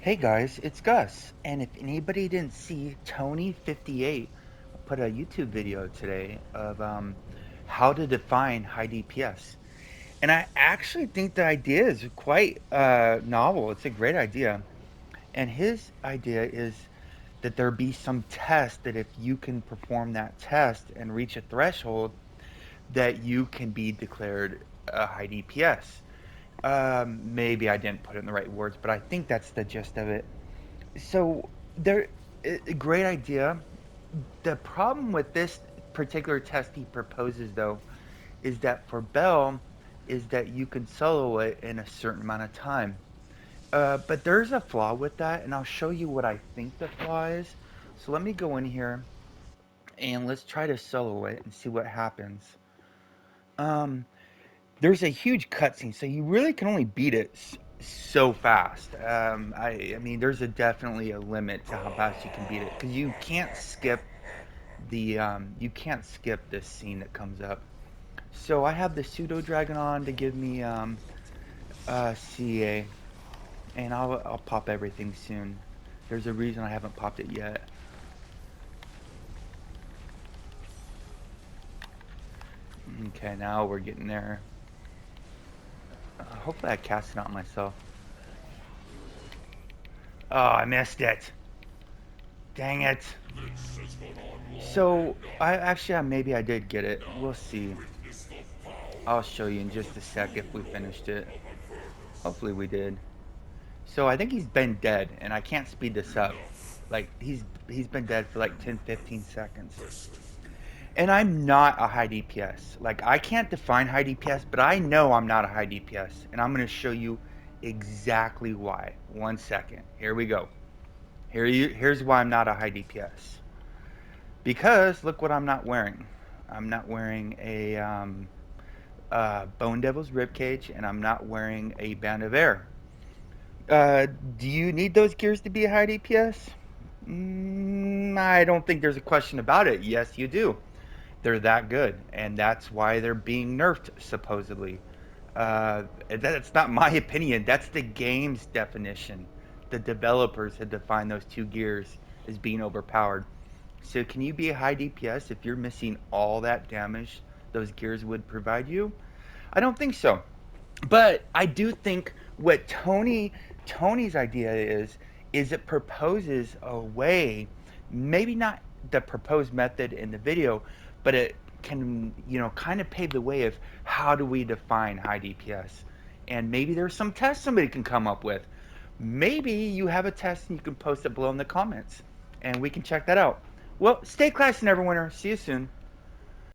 Hey guys, it's Gus, and if anybody didn't see, Tony58 put a YouTube video today of how to define high DPS. And I actually think the idea is quite novel. It's a great idea. And his idea is that there be some test that if you can perform that test and reach a threshold, that you can be declared a high DPS. Maybe I didn't put it in the right words, but I think that's the gist of it. So there, a great idea. The problem with this particular test he proposes, though, is that for Bell, is that you can solo it in a certain amount of time. But there's a flaw with that, and I'll show you what I think the flaw is. So let me go in here and let's try to solo it and see what happens. Um, there's a huge cutscene, so you really can only beat it so fast. I mean, there's definitely a limit to how fast you can beat it because you can't skip this scene that comes up. So I have the pseudo dragon on to give me CA, and I'll pop everything soon. There's a reason I haven't popped it yet. Okay, now we're getting there. Hopefully I cast it out myself. Oh, I missed it. Dang it. So, maybe I did get it. We'll see. I'll show you in just a sec if we finished it. Hopefully we did. So I think he's been dead, and I can't speed this up. Like, he's been dead for like 10, 15 seconds. And I'm not a high DPS. Like, I can't define high DPS, but I know I'm not a high DPS. And I'm going to show you exactly why. 1 second. Here we go. Here's why I'm not a high DPS. Because look what I'm not wearing. I'm not wearing a Bone Devil's Ribcage, and I'm not wearing a Band of Air. Do you need those gears to be a high DPS? I don't think there's a question about it. Yes, you do. They're that good, and that's why they're being nerfed, supposedly. That's not my opinion. That's the game's definition. The developers had defined those two gears as being overpowered. So can you be a high DPS if you're missing all that damage those gears would provide you? I don't think so. But I do think what Tony's idea is it proposes a way, maybe not the proposed method in the video, but it can, kind of pave the way of how do we define high DPS. And maybe there's some test somebody can come up with. Maybe you have a test and you can post it below in the comments and we can check that out. Well, stay classy, Neverwinter. See you soon.